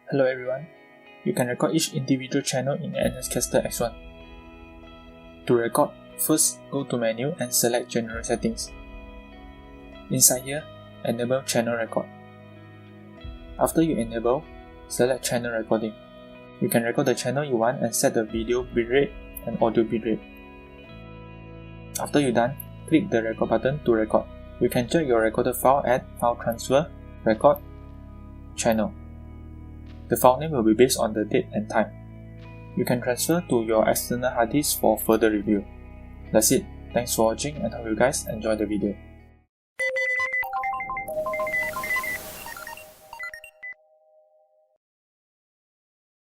Hello everyone, you can record each individual channel in NSCaster X1. To record, first go to menu and select General Settings. Inside here, enable Channel Record. After you enable, select Channel Recording. You can record the channel you want and set the video bitrate and audio bitrate. After you're done, click the record button to record. You can check your recorded file at File Transfer, Record, Channel. The file name will be based on the date and time. You can transfer to your external hard disk for further review. That's it. Thanks for watching and hope you guys enjoy the video.